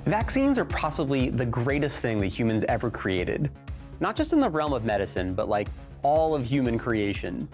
Vaccines are possibly the greatest thing that humans ever created. Not just in the realm of medicine, but like all of human creation.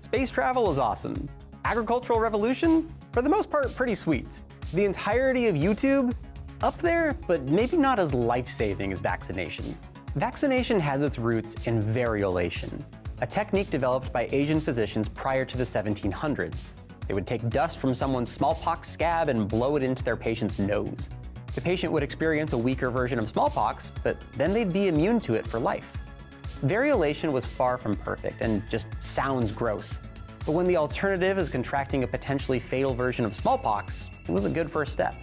Space travel is awesome. Agricultural revolution? For the most part, pretty sweet. The entirety of YouTube? Up there, but maybe not as life-saving as vaccination. Vaccination has its roots in variolation, a technique developed by Asian physicians prior to the 1700s. They would take dust from someone's smallpox scab and blow it into their patient's nose. The patient would experience a weaker version of smallpox, but then they'd be immune to it for life. Variolation was far from perfect and just sounds gross. But when the alternative is contracting a potentially fatal version of smallpox, it was a good first step.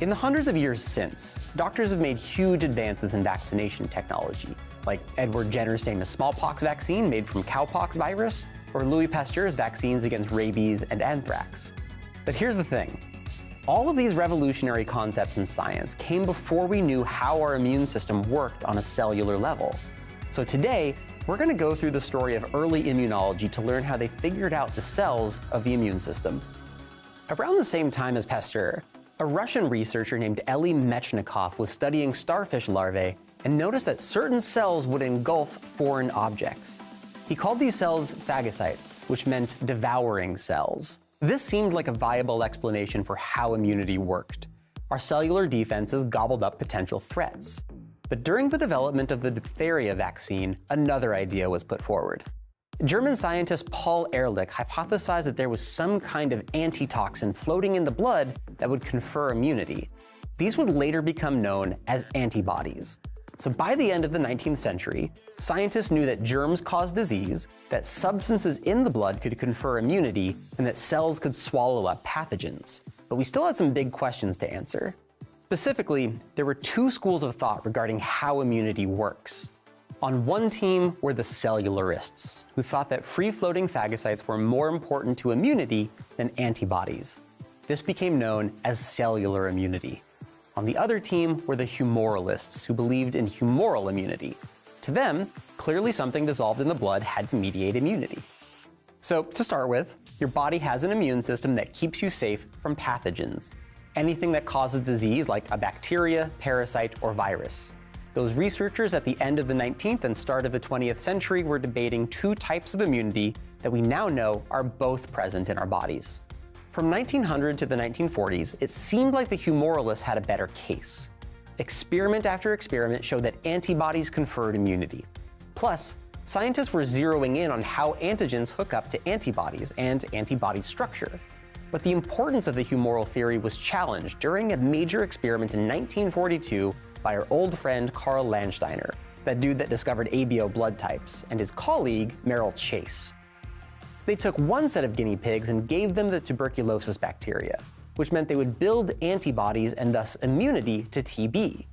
In the hundreds of years since, doctors have made huge advances in vaccination technology, like Edward Jenner's famous smallpox vaccine made from cowpox virus, or Louis Pasteur's vaccines against rabies and anthrax. But here's the thing. All of these revolutionary concepts in science came before we knew how our immune system worked on a cellular level. So today, we're going to go through the story of early immunology to learn how they figured out the cells of the immune system. Around the same time as Pasteur, a Russian researcher named Elie Mechnikov was studying starfish larvae and noticed that certain cells would engulf foreign objects. He called these cells phagocytes, which meant devouring cells. This seemed like a viable explanation for how immunity worked. Our cellular defenses gobbled up potential threats. But during the development of the diphtheria vaccine, another idea was put forward. German scientist Paul Ehrlich hypothesized that there was some kind of antitoxin floating in the blood that would confer immunity. These would later become known as antibodies. So by the end of the 19th century, scientists knew that germs caused disease, that substances in the blood could confer immunity, and that cells could swallow up pathogens. But we still had some big questions to answer. Specifically, there were two schools of thought regarding how immunity works. On one team were the cellularists, who thought that free-floating phagocytes were more important to immunity than antibodies. This became known as cellular immunity. On the other team were the humoralists, who believed in humoral immunity. To them, clearly something dissolved in the blood had to mediate immunity. So, to start with, your body has an immune system that keeps you safe from pathogens. Anything that causes disease, like a bacteria, parasite, or virus. Those researchers at the end of the 19th and start of the 20th century were debating two types of immunity that we now know are both present in our bodies. From 1900 to the 1940s, it seemed like the humoralists had a better case. Experiment after experiment showed that antibodies conferred immunity. Plus, scientists were zeroing in on how antigens hook up to antibodies and antibody structure. But the importance of the humoral theory was challenged during a major experiment in 1942 by our old friend Carl Landsteiner, that dude that discovered ABO blood types, and his colleague Merrill Chase. They took one set of guinea pigs and gave them the tuberculosis bacteria, which meant they would build antibodies and thus immunity to TB.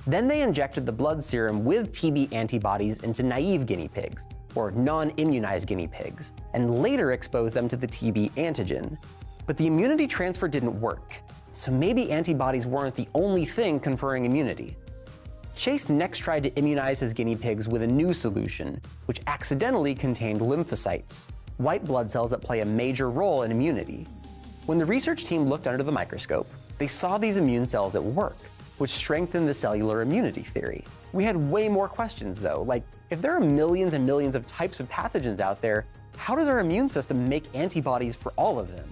Then they injected the blood serum with TB antibodies into naive guinea pigs, or non-immunized guinea pigs, and later exposed them to the TB antigen. But the immunity transfer didn't work, so maybe antibodies weren't the only thing conferring immunity. Chase next tried to immunize his guinea pigs with a new solution, which accidentally contained lymphocytes, white blood cells that play a major role in immunity. When the research team looked under the microscope, they saw these immune cells at work, which strengthened the cellular immunity theory. We had way more questions though, like if there are millions and millions of types of pathogens out there, how does our immune system make antibodies for all of them?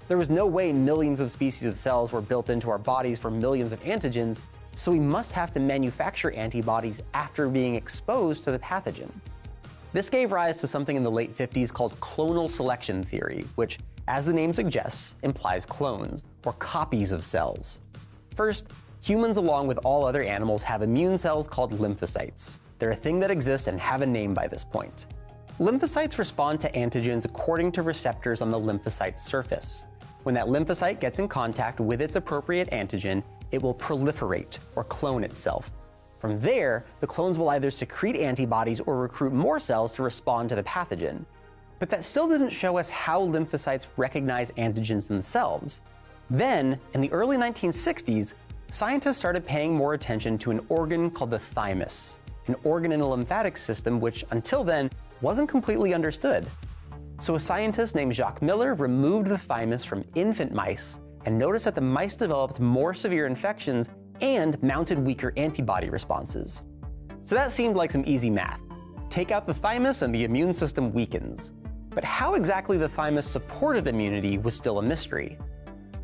There was no way millions of species of cells were built into our bodies for millions of antigens, so we must have to manufacture antibodies after being exposed to the pathogen. This gave rise to something in the late 50s called clonal selection theory, which, as the name suggests, implies clones, or copies of cells. First, humans along with all other animals have immune cells called lymphocytes. They're a thing that exists and have a name by this point. Lymphocytes respond to antigens according to receptors on the lymphocyte surface. When that lymphocyte gets in contact with its appropriate antigen, it will proliferate, or clone itself. From there, the clones will either secrete antibodies or recruit more cells to respond to the pathogen. But that still didn't show us how lymphocytes recognize antigens themselves. Then, in the early 1960s, scientists started paying more attention to an organ called the thymus, an organ in the lymphatic system which, until then, wasn't completely understood. So a scientist named Jacques Miller removed the thymus from infant mice and noticed that the mice developed more severe infections and mounted weaker antibody responses. So that seemed like some easy math. Take out the thymus and the immune system weakens. But how exactly the thymus supported immunity was still a mystery.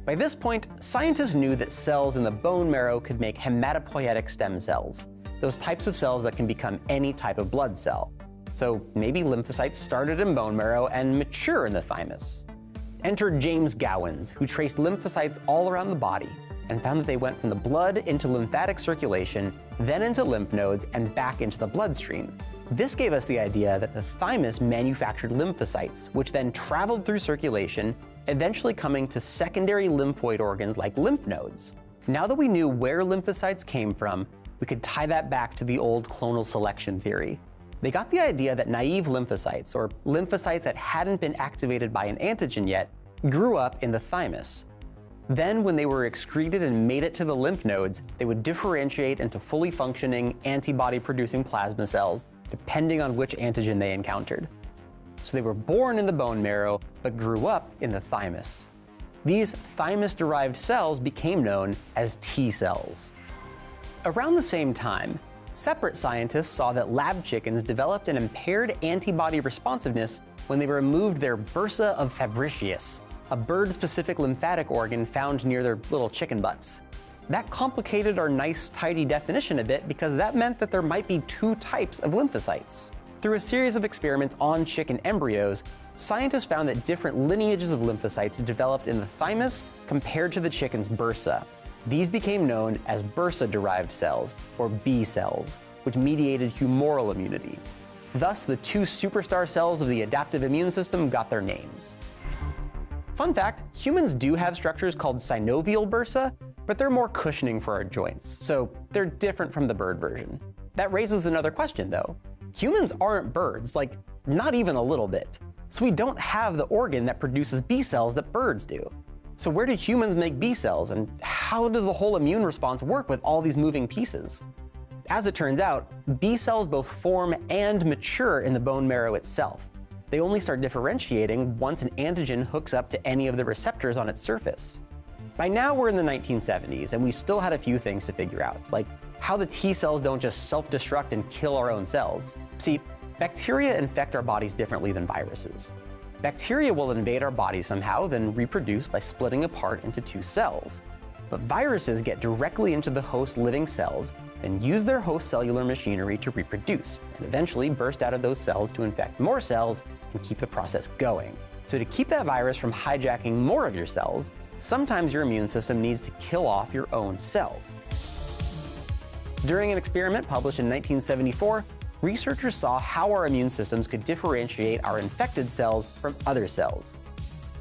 By this point, scientists knew that cells in the bone marrow could make hematopoietic stem cells, those types of cells that can become any type of blood cell. So maybe lymphocytes started in bone marrow and mature in the thymus. Enter James Gowans, who traced lymphocytes all around the body and found that they went from the blood into lymphatic circulation, then into lymph nodes, and back into the bloodstream. This gave us the idea that the thymus manufactured lymphocytes, which then traveled through circulation, eventually coming to secondary lymphoid organs like lymph nodes. Now that we knew where lymphocytes came from, we could tie that back to the old clonal selection theory. They got the idea that naive lymphocytes, or lymphocytes that hadn't been activated by an antigen yet, grew up in the thymus. Then, when they were excreted and made it to the lymph nodes, they would differentiate into fully functioning, antibody-producing plasma cells, depending on which antigen they encountered. So they were born in the bone marrow, but grew up in the thymus. These thymus-derived cells became known as T cells. Around the same time, separate scientists saw that lab chickens developed an impaired antibody responsiveness when they removed their bursa of Fabricius, a bird-specific lymphatic organ found near their little chicken butts. That complicated our nice, tidy definition a bit because that meant that there might be two types of lymphocytes. Through a series of experiments on chicken embryos, scientists found that different lineages of lymphocytes developed in the thymus compared to the chicken's bursa. These became known as bursa-derived cells, or B cells, which mediated humoral immunity. Thus, the two superstar cells of the adaptive immune system got their names. Fun fact, humans do have structures called synovial bursa, but they're more cushioning for our joints, so they're different from the bird version. That raises another question, though. Humans aren't birds, like, not even a little bit. So we don't have the organ that produces B cells that birds do. So where do humans make B cells, and how does the whole immune response work with all these moving pieces? As it turns out, B cells both form and mature in the bone marrow itself. They only start differentiating once an antigen hooks up to any of the receptors on its surface. By now we're in the 1970s, and we still had a few things to figure out, like how the T cells don't just self-destruct and kill our own cells. See, bacteria infect our bodies differently than viruses. Bacteria will invade our body somehow, then reproduce by splitting apart into two cells. But viruses get directly into the host's living cells, then use their host cellular machinery to reproduce, and eventually burst out of those cells to infect more cells and keep the process going. So to keep that virus from hijacking more of your cells, sometimes your immune system needs to kill off your own cells. During an experiment published in 1974, researchers saw how our immune systems could differentiate our infected cells from other cells.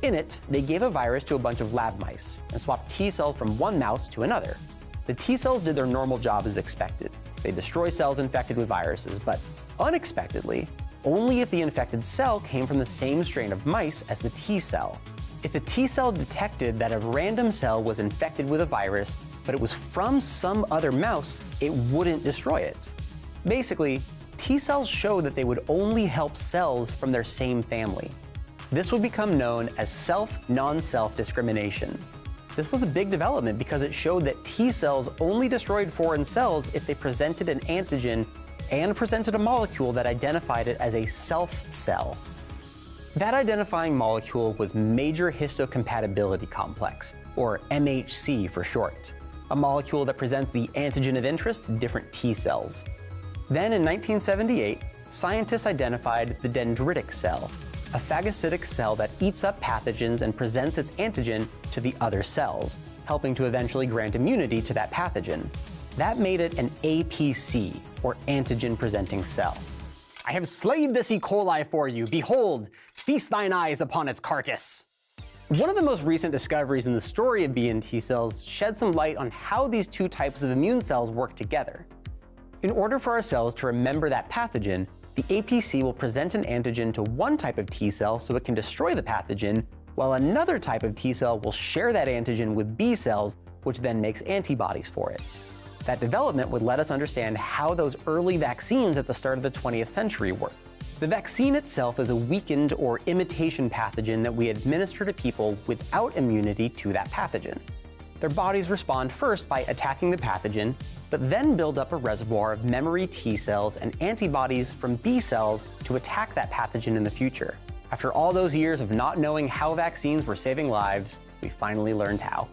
In it, they gave a virus to a bunch of lab mice and swapped T cells from one mouse to another. The T cells did their normal job as expected. They destroy cells infected with viruses, but unexpectedly, only if the infected cell came from the same strain of mice as the T cell. If the T cell detected that a random cell was infected with a virus, but it was from some other mouse, it wouldn't destroy it. Basically, T cells showed that they would only help cells from their same family. This would become known as self-non-self discrimination. This was a big development because it showed that T cells only destroyed foreign cells if they presented an antigen and presented a molecule that identified it as a self cell. That identifying molecule was major histocompatibility complex, or MHC for short, a molecule that presents the antigen of interest to different T cells. Then in 1978, scientists identified the dendritic cell, a phagocytic cell that eats up pathogens and presents its antigen to the other cells, helping to eventually grant immunity to that pathogen. That made it an APC, or antigen-presenting cell. I have slayed this E. coli for you. Behold, feast thine eyes upon its carcass. One of the most recent discoveries in the story of B and T cells shed some light on how these two types of immune cells work together. In order for our cells to remember that pathogen, the APC will present an antigen to one type of T cell so it can destroy the pathogen, while another type of T cell will share that antigen with B cells, which then makes antibodies for it. That development would let us understand how those early vaccines at the start of the 20th century work. The vaccine itself is a weakened or imitation pathogen that we administer to people without immunity to that pathogen. Their bodies respond first by attacking the pathogen, but then build up a reservoir of memory T cells and antibodies from B cells to attack that pathogen in the future. After all those years of not knowing how vaccines were saving lives, we finally learned how.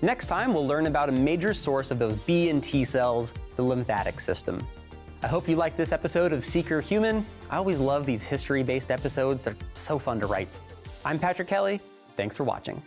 Next time, we'll learn about a major source of those B and T cells, the lymphatic system. I hope you liked this episode of Seeker Human. I always love these history-based episodes. They're so fun to write. I'm Patrick Kelly. Thanks for watching.